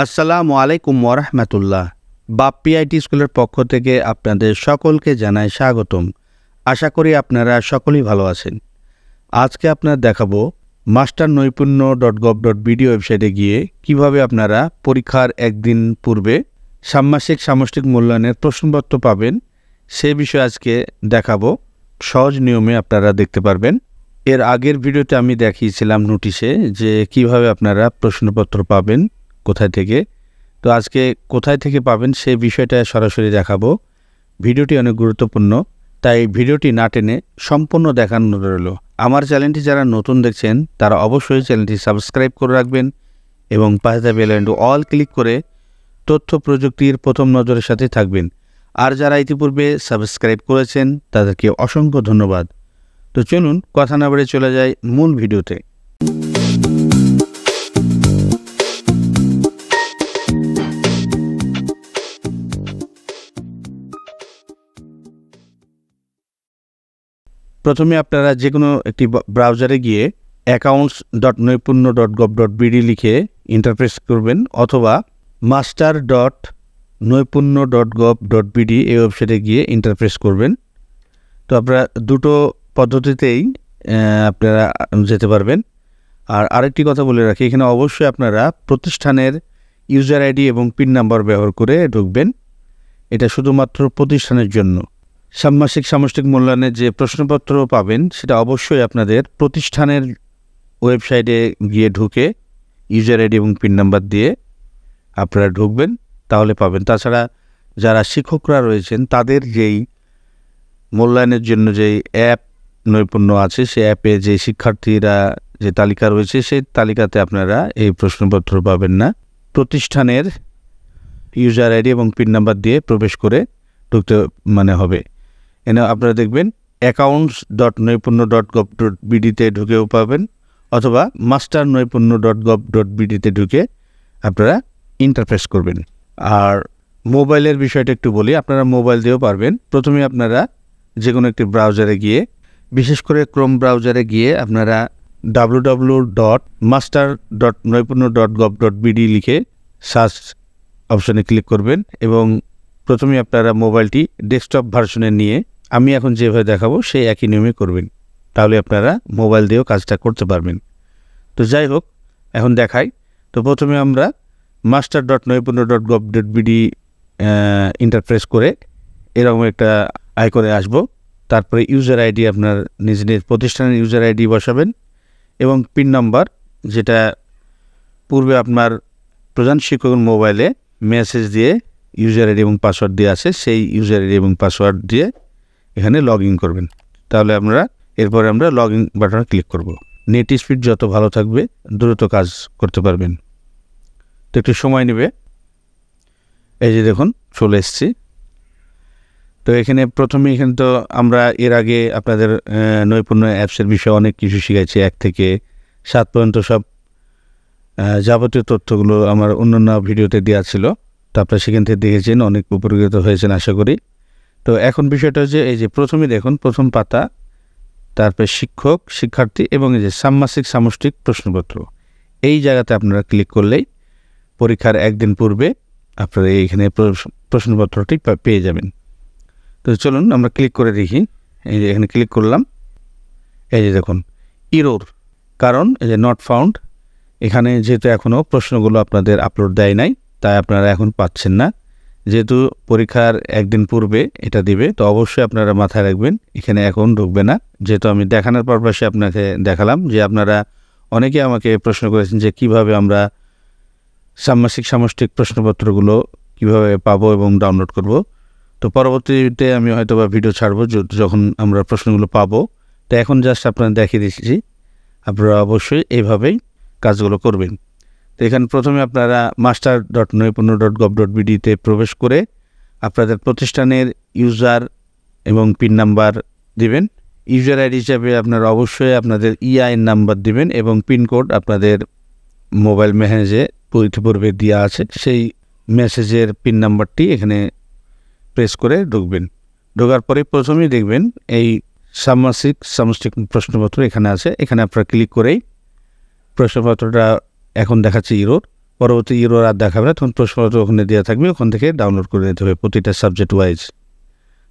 আসসালামু আলাইকুম ওরহমতুল্লাহ। বাপ্পি আইটি স্কুলের পক্ষ থেকে আপনাদের সকলকে জানাই স্বাগতম। আশা করি আপনারা সকলেই ভালো আছেন। আজকে আপনার দেখাবো master-নৈপুণ্য.gov.bd ওয়েবসাইটে গিয়ে কিভাবে আপনারা পরীক্ষার একদিন পূর্বে ষান্মাসিক সামষ্টিক মূল্যায়নের প্রশ্নপত্র পাবেন, সে বিষয়ে আজকে দেখাবো। সহজ নিয়মে আপনারা দেখতে পারবেন। এর আগের ভিডিওতে আমি দেখিয়েছিলাম নোটিশে যে কিভাবে আপনারা প্রশ্নপত্র পাবেন, কোথায় থেকে। তো আজকে কোথায় থেকে পাবেন সেই বিষয়টা সরাসরি দেখাবো। ভিডিওটি অনেক গুরুত্বপূর্ণ, তাই ভিডিওটি না টেনে সম্পূর্ণ দেখানো রইল। আমার চ্যানেলটি যারা নতুন দেখছেন তারা অবশ্যই চ্যানেলটি সাবস্ক্রাইব করে রাখবেন এবং পাশে বেল আইকনটি অল ক্লিক করে তথ্য প্রযুক্তির প্রথম নজরের সাথে থাকবেন। আর যারা ইতিপূর্বে সাবস্ক্রাইব করেছেন তাদেরকে অসংখ্য ধন্যবাদ। তো চলুন কথা না বেড়ে চলে যায় মূল ভিডিওতে। প্রথমে আপনারা যে কোনো একটি ব্রাউজারে গিয়ে accounts.নৈপুণ্য.gov.bd লিখে ইন্টারপ্রেস করবেন, অথবা master.নৈপুণ্য.gov.bd এই ওয়েবসাইটে গিয়ে ইন্টারপ্রেস করবেন। তো আপনারা দুটো পদ্ধতিতেই আপনারা যেতে পারবেন। আর আরেকটি কথা বলে রাখি, এখানে অবশ্যই আপনারা প্রতিষ্ঠানের ইউজার আইডি এবং পিন নাম্বার ব্যবহার করে ঢুকবেন। এটা শুধুমাত্র প্রতিষ্ঠানের জন্য। ষান্মাসিক সামষ্টিক মূল্যায়নের যে প্রশ্নপত্র পাবেন সেটা অবশ্যই আপনাদের প্রতিষ্ঠানের ওয়েবসাইটে গিয়ে ঢুকে ইউজার আইডি এবং পিন নাম্বার দিয়ে আপনারা ঢুকবেন, তাহলে পাবেন। তাছাড়া যারা শিক্ষকরা রয়েছেন তাদের যেই মূল্যায়নের জন্য যেই অ্যাপ নৈপুণ্য আছে, সেই অ্যাপে যে শিক্ষার্থীরা যে তালিকা রয়েছে সেই তালিকাতে আপনারা এই প্রশ্নপত্র পাবেন না। প্রতিষ্ঠানের ইউজার আইডি এবং পিন নাম্বার দিয়ে প্রবেশ করে ঢুকতে হবে। এনে আপনারা দেখবেন accounts.নৈপুণ্য.gov.bd-তে ঢুকেও পাবেন, অথবা master-নৈপুণ্য.gov.bd-তে ঢুকে আপনারা ইন্টারফেস করবেন। আর মোবাইলের বিষয়টা একটু বলি, আপনারা মোবাইল দিয়েও পারবেন। প্রথমে আপনারা যে কোনো একটি ব্রাউজারে গিয়ে, বিশেষ করে ক্রোম ব্রাউজারে গিয়ে আপনারা www.master.নৈপুণ্য.gov.bd লিখে সার্চ অপশানে ক্লিক করবেন এবং প্রথমে আপনারা মোবাইলটি ডেস্কটপ ভার্সনে নিয়ে আমি এখন যেভাবে দেখাবো সেই একই নিয়মে করবেন, তাহলে আপনারা মোবাইল দিয়েও কাজটা করতে পারবেন। তো যাই হোক, এখন দেখাই। তো প্রথমে আমরা master.নৈপুণ্য.gov.bd ইন্টারপ্রেস করে এরকম একটা আইকনে আসব। তারপরে ইউজার আইডি, আপনার নিজ নিজ প্রতিষ্ঠানের ইউজার আইডি বসাবেন এবং পিন নাম্বার, যেটা পূর্বে আপনার প্রধান শিক্ষকের মোবাইলে মেসেজ দিয়ে ইউজার আইডি এবং পাসওয়ার্ড দিয়ে আছে, সেই ইউজার আইডি এবং পাসওয়ার্ড দিয়ে এখানে লগ ইন করবেন। তাহলে এরপরে আমরা লগ ইন বাটনে ক্লিক করব। নেট স্পিড যত ভালো থাকবে দ্রুত কাজ করতে পারবেন। তো একটু সময় নেবে। এই যে দেখুন চলে এসেছি। তো এখানে তো আমরা এর আগে আপনাদের নৈপুণ্য অ্যাপসের বিষয়ে অনেক কিছু শিখাইছি, 1 থেকে 7 পর্যন্ত সব যাবতীয় তথ্যগুলো আমার অন্যান্য ভিডিওতে দেওয়া ছিল। তো আপনারা সেখান থেকে দেখেছেন, অনেক উপকৃত হয়েছেন আশা করি। তো এখন বিষয়টা হচ্ছে, এই যে প্রথমে দেখুন প্রথম পাতা, তারপরে শিক্ষক, শিক্ষার্থী এবং এই যে ষান্মাসিক সামষ্টিক প্রশ্নপত্র, এই জায়গাতে আপনারা ক্লিক করলেই পরীক্ষার একদিন পূর্বে আপনারা এইখানে প্রশ্নপত্রটি পেয়ে যাবেন। তো চলুন আমরা ক্লিক করে দেখি। এই যে এখানে ক্লিক করলাম, এই যে দেখুন ইরোর, কারণ এই যে নট ফাউন্ড, এখানে যেহেতু এখনও প্রশ্নগুলো আপনাদের আপলোড দেয় নাই, তাই আপনারা এখন পাচ্ছেন না। যেহেতু পরীক্ষার একদিন পূর্বে এটা দিবে, তো অবশ্যই আপনারা মাথায় রাখবেন এখানে এখন ঢুকবে না। যেহেতু আমি দেখানোর পারপাসে আপনাকে দেখালাম, যে আপনারা অনেকে আমাকে প্রশ্ন করেছেন যে কিভাবে আমরা ষান্মাসিক সামষ্টিক প্রশ্নপত্রগুলো কিভাবে পাবো এবং ডাউনলোড করব। তো পরবর্তীতে আমি হয়তো বা ভিডিও ছাড়বো যখন আমরা প্রশ্নগুলো পাবো। তো এখন জাস্ট আপনারা দেখিয়ে দিচ্ছি, আপনারা অবশ্যই এইভাবেই কাজগুলো করবেন। তো এখানে প্রথমে আপনারা master.নৈপুণ্য.gov.bd-তে প্রবেশ করে আপনাদের প্রতিষ্ঠানের ইউজার এবং পিন নাম্বার দিবেন। ইউজার আইডি হিসাবে আপনারা অবশ্যই আপনাদের ইআইএন নাম্বার দিবেন এবং পিনকোড আপনাদের মোবাইল মেসেজে পূর্বে দেওয়া আছে, সেই মেসেজের পিন নাম্বারটি এখানে প্রেস করে ঢুকবেন। ঢোকার পরে প্রথমেই দেখবেন এই ষান্মাসিক সামষ্টিক প্রশ্নপত্র এখানে আছে। এখানে আপনারা ক্লিক করেই প্রশ্নপত্রটা এখন দেখাচ্ছে ইরোর, পরবর্তী এরর আর দেখাবে না, তখন প্রশ্নপত্র ওখানে দেওয়া থাকবে, ওখান থেকে ডাউনলোড করে নিতে হবে প্রতিটা সাবজেক্ট ওয়াইজ।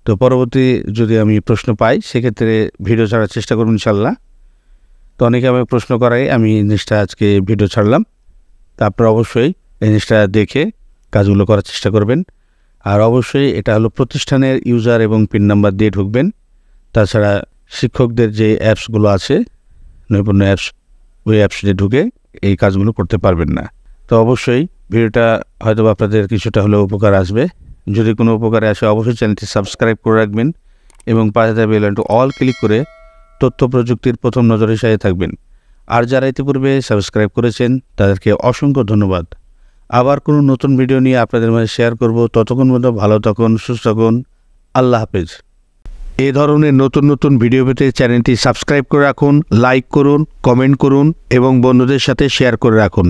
তো পরবর্তী যদি আমি প্রশ্ন পাই সেক্ষেত্রে ভিডিও ছাড়ার চেষ্টা করব ইনশাল্লাহ। তো অনেকে আমাকে প্রশ্ন করায় আমি এই জিনিসটা আজকে ভিডিও ছাড়লাম। তা আপনারা অবশ্যই এই জিনিসটা দেখে কাজগুলো করার চেষ্টা করবেন। আর অবশ্যই এটা হলো প্রতিষ্ঠানের ইউজার এবং পিন নাম্বার দিয়ে ঢুকবেন। তাছাড়া শিক্ষকদের যে অ্যাপসগুলো আছে, নৈপুণ্য অ্যাপস, ওই অ্যাপসে ঢুকে এই কাজগুলো করতে পারবেন না। তো অবশ্যই ভিডিওটা হয়তো আপনাদের কিছুটা হলেও উপকার আসবে। যদি কোনো উপকারে আসে অবশ্যই চ্যানেলটি সাবস্ক্রাইব করে রাখবেন এবং পাশে থাকা বেল আইকনটি অল ক্লিক করে তথ্য প্রযুক্তির প্রথম নজরের সাথে থাকবেন। আর যারা ইতিপূর্বে সাবস্ক্রাইব করেছেন তাদেরকে অসংখ্য ধন্যবাদ। আবার কোনো নতুন ভিডিও নিয়ে আপনাদের মাঝে শেয়ার করব। ততক্ষণ পর্যন্ত ভালো থাকুন, সুস্থ থাকুন। আল্লাহ হাফেজ। এই ধরনের নতুন নতুন ভিডিও পেতে চ্যানেলটি সাবস্ক্রাইব করে রাখুন, লাইক করুন, কমেন্ট করুন এবং বন্ধুদের সাথে শেয়ার করে রাখুন।